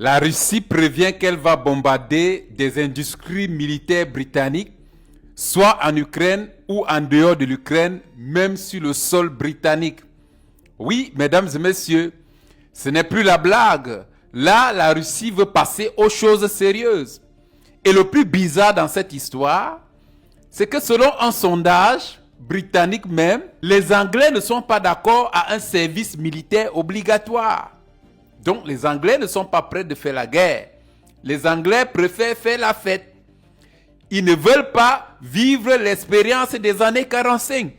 La Russie prévient qu'elle va bombarder des industries militaires britanniques, soit en Ukraine ou en dehors de l'Ukraine, même sur le sol britannique. Oui, mesdames et messieurs, ce n'est plus la blague. Là, la Russie veut passer aux choses sérieuses. Et le plus bizarre dans cette histoire, c'est que selon un sondage britannique même, les Anglais ne sont pas d'accord à un service militaire obligatoire. Donc les Anglais ne sont pas prêts de faire la guerre. Les Anglais préfèrent faire la fête. Ils ne veulent pas vivre l'expérience des années 45.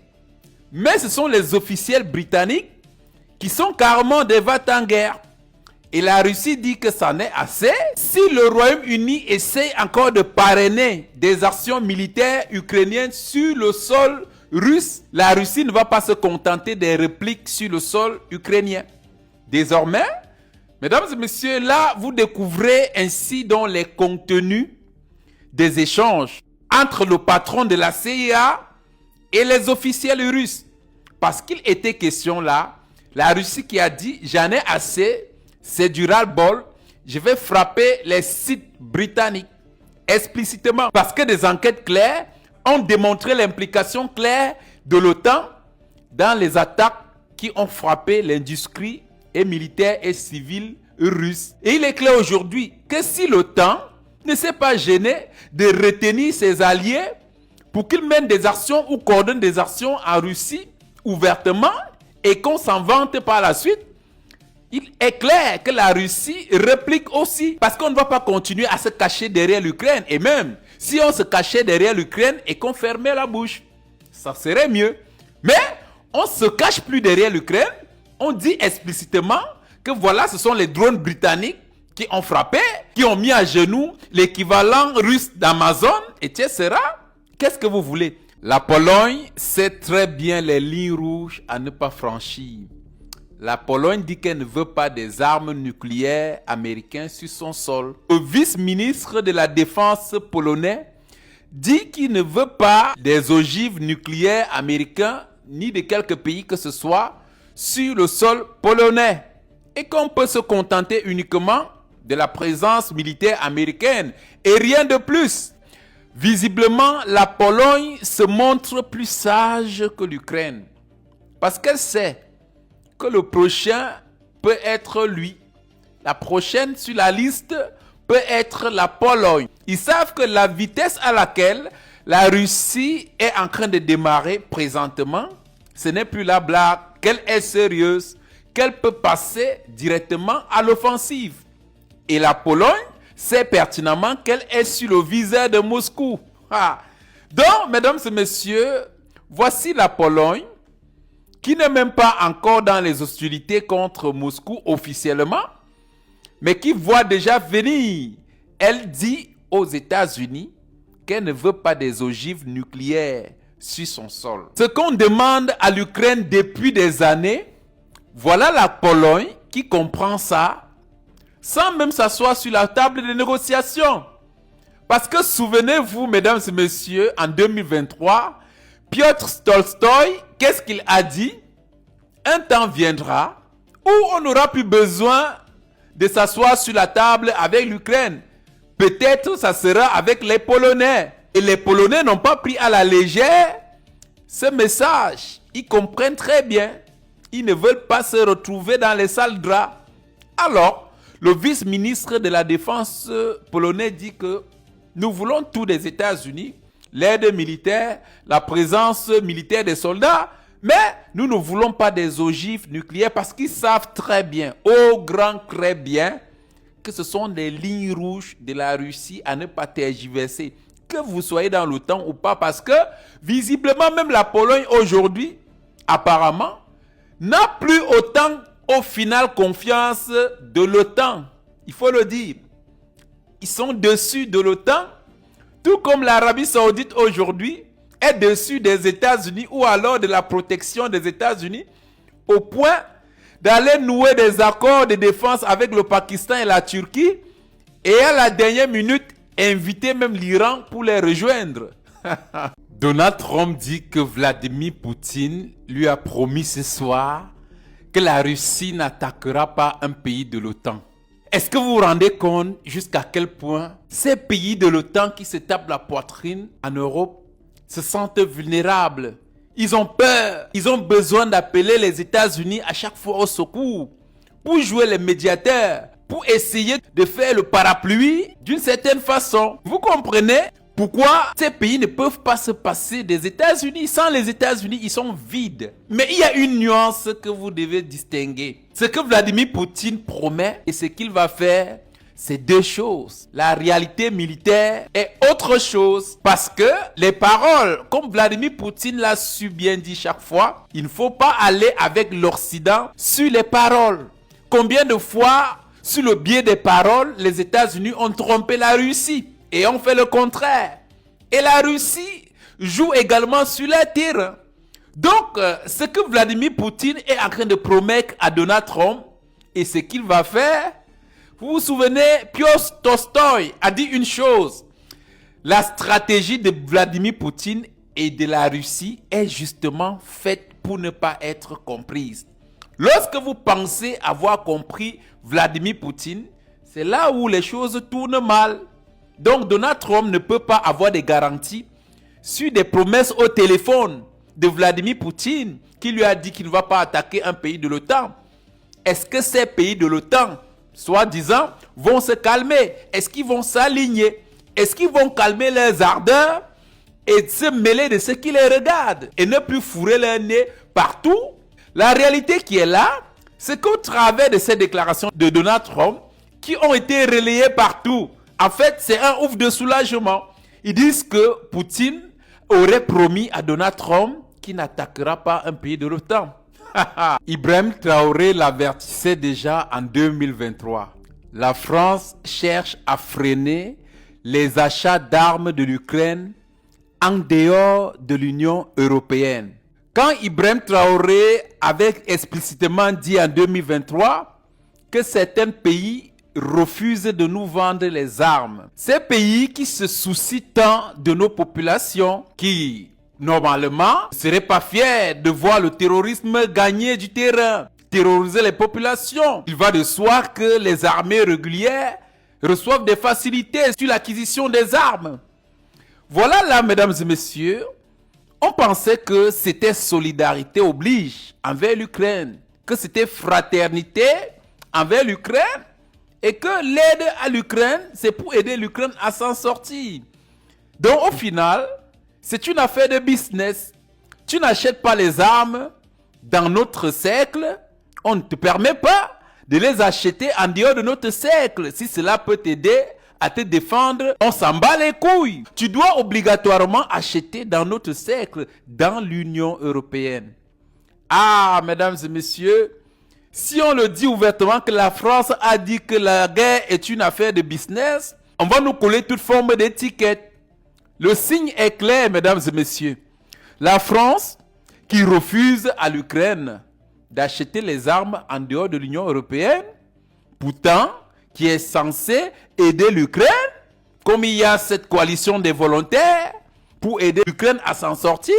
Mais ce sont les officiels britanniques qui sont carrément des va-t-en-guerre. Et la Russie dit que ça n'est assez. Si le Royaume-Uni essaie encore de parrainer des actions militaires ukrainiennes sur le sol russe, la Russie ne va pas se contenter des répliques sur le sol ukrainien. Désormais, mesdames et messieurs, là, vous découvrez ainsi dans les contenus des échanges entre le patron de la CIA et les officiels russes. Parce qu'il était question là, la Russie qui a dit « j'en ai assez, c'est du ras-le-bol, je vais frapper les sites britanniques » explicitement. Parce que des enquêtes claires ont démontré l'implication claire de l'OTAN dans les attaques qui ont frappé l'industrie et militaire et civile russe. Et il est clair aujourd'hui que si l'OTAN ne s'est pas gêné de retenir ses alliés pour qu'ils mènent des actions ou coordonnent des actions en Russie ouvertement et qu'on s'en vante par la suite, il est clair que la Russie réplique aussi parce qu'on ne va pas continuer à se cacher derrière l'Ukraine. Et même si on se cachait derrière l'Ukraine et qu'on fermait la bouche, ça serait mieux. Mais on ne se cache plus derrière l'Ukraine. On dit explicitement que voilà, ce sont les drones britanniques qui ont frappé, qui ont mis à genoux l'équivalent russe d'Amazon, etc. Qu'est-ce que vous voulez? La Pologne sait très bien les lignes rouges à ne pas franchir. La Pologne dit qu'elle ne veut pas des armes nucléaires américaines sur son sol. Le vice-ministre de la Défense polonais dit qu'il ne veut pas des ogives nucléaires américains ni de quelque pays que ce soit sur le sol polonais. Et qu'on peut se contenter uniquement de la présence militaire américaine et rien de plus. Visiblement, la Pologne se montre plus sage que l'Ukraine. Parce qu'elle sait que le prochain peut être lui. La prochaine sur la liste peut être la Pologne. Ils savent que la vitesse à laquelle la Russie est en train de démarrer présentement, ce n'est plus la blague, qu'elle est sérieuse, qu'elle peut passer directement à l'offensive. Et la Pologne sait pertinemment qu'elle est sur le viseur de Moscou. Donc, mesdames et messieurs, voici la Pologne qui n'est même pas encore dans les hostilités contre Moscou officiellement, mais qui voit déjà venir. Elle dit aux États-Unis qu'elle ne veut pas des ogives nucléaires sur son sol. Ce qu'on demande à l'Ukraine depuis des années, voilà la Pologne qui comprend ça, sans même s'asseoir sur la table de négociation. Parce que souvenez-vous, mesdames et messieurs, en 2023, Piotr Tolstoï, qu'est-ce qu'il a dit? Un temps viendra où on n'aura plus besoin de s'asseoir sur la table avec l'Ukraine. Peut-être ça sera avec les Polonais. Et les Polonais n'ont pas pris à la légère ce message. Ils comprennent très bien. Ils ne veulent pas se retrouver dans les sales draps. Alors, le vice-ministre de la Défense polonais dit que nous voulons tout des États-Unis, l'aide militaire, la présence militaire des soldats, mais nous ne voulons pas des ogives nucléaires parce qu'ils savent très bien, au grand très bien, que ce sont des lignes rouges de la Russie à ne pas tergiverser. Que vous soyez dans l'OTAN ou pas, parce que visiblement même la Pologne aujourd'hui, apparemment, n'a plus autant au final confiance de l'OTAN. Il faut le dire. Ils sont dessus de l'OTAN, tout comme l'Arabie Saoudite aujourd'hui est dessus des États-Unis ou alors de la protection des États-Unis au point d'aller nouer des accords de défense avec le Pakistan et la Turquie et à la dernière minute inviter même l'Iran pour les rejoindre. Donald Trump dit que Vladimir Poutine lui a promis ce soir que la Russie n'attaquera pas un pays de l'OTAN. Est-ce que vous vous rendez compte jusqu'à quel point ces pays de l'OTAN qui se tapent la poitrine en Europe se sentent vulnérables? Ils ont peur. Ils ont besoin d'appeler les États-Unis à chaque fois au secours pour jouer les médiateurs, pour essayer de faire le parapluie d'une certaine façon. Vous comprenez pourquoi ces pays ne peuvent pas se passer des États-Unis? Sans les États-Unis, ils sont vides. Mais il y a une nuance que vous devez distinguer. Ce que Vladimir Poutine promet et ce qu'il va faire, c'est deux choses. La réalité militaire est autre chose. Parce que les paroles, comme Vladimir Poutine l'a su bien dit chaque fois, il ne faut pas aller avec l'Occident sur les paroles. Combien de fois, sur le biais des paroles, les États-Unis ont trompé la Russie et ont fait le contraire. Et la Russie joue également sur le terrain. Donc, ce que Vladimir Poutine est en train de promettre à Donald Trump et ce qu'il va faire, vous vous souvenez, Piotr Tolstoï a dit une chose. La stratégie de Vladimir Poutine et de la Russie est justement faite pour ne pas être comprise. Lorsque vous pensez avoir compris Vladimir Poutine, c'est là où les choses tournent mal. Donc Donald Trump ne peut pas avoir des garanties sur des promesses au téléphone de Vladimir Poutine qui lui a dit qu'il ne va pas attaquer un pays de l'OTAN. Est-ce que ces pays de l'OTAN, soi-disant, vont se calmer? Est-ce qu'ils vont s'aligner? Est-ce qu'ils vont calmer leurs ardeurs et se mêler de ceux qui les regardent et ne plus fourrer leur nez partout? La réalité qui est là, c'est qu'au travers de ces déclarations de Donald Trump, qui ont été relayées partout, en fait, c'est un ouf de soulagement. Ils disent que Poutine aurait promis à Donald Trump qu'il n'attaquera pas un pays de l'OTAN. Ibrahim Traoré l'avertissait déjà en 2023. La France cherche à freiner les achats d'armes de l'Ukraine en dehors de l'Union européenne. Quand Ibrahim Traoré avait explicitement dit en 2023 que certains pays refusent de nous vendre les armes, ces pays qui se soucient tant de nos populations, qui normalement ne seraient pas fiers de voir le terrorisme gagner du terrain, terroriser les populations. Il va de soi que les armées régulières reçoivent des facilités sur l'acquisition des armes. Voilà là, mesdames et messieurs, on pensait que c'était solidarité oblige envers l'Ukraine, que c'était fraternité envers l'Ukraine et que l'aide à l'Ukraine, c'est pour aider l'Ukraine à s'en sortir. Donc au final, c'est une affaire de business. Tu n'achètes pas les armes dans notre cercle, on ne te permet pas de les acheter en dehors de notre cercle. Si cela peut t'aider à te défendre, on s'en bat les couilles. Tu dois obligatoirement acheter dans notre cercle, dans l'Union européenne. Ah, mesdames et messieurs, si on le dit ouvertement que la France a dit que la guerre est une affaire de business, on va nous coller toute forme d'étiquette. Le signe est clair, mesdames et messieurs. La France qui refuse à l'Ukraine d'acheter les armes en dehors de l'Union européenne, pourtant qui est censée aider l'Ukraine, comme il y a cette coalition des volontaires pour aider l'Ukraine à s'en sortir,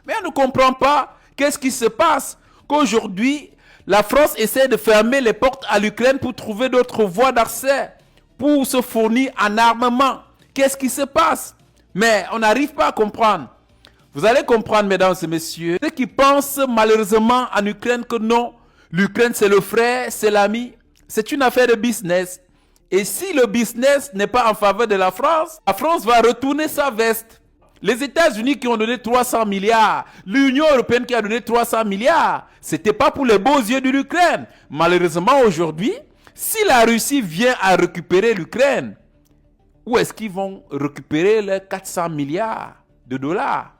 mais on ne comprend pas qu'est-ce qui se passe, qu'aujourd'hui, la France essaie de fermer les portes à l'Ukraine pour trouver d'autres voies d'accès, pour se fournir en armement. Qu'est-ce qui se passe? Mais on n'arrive pas à comprendre. Vous allez comprendre, mesdames et messieurs, ceux qui pensent malheureusement en Ukraine que non, l'Ukraine c'est le frère, c'est l'ami, c'est une affaire de business. Et si le business n'est pas en faveur de la France va retourner sa veste. Les États-Unis qui ont donné 300 milliards, l'Union européenne qui a donné 300 milliards, c'était pas pour les beaux yeux de l'Ukraine. Malheureusement aujourd'hui, si la Russie vient à récupérer l'Ukraine, où est-ce qu'ils vont récupérer les 400 milliards de dollars?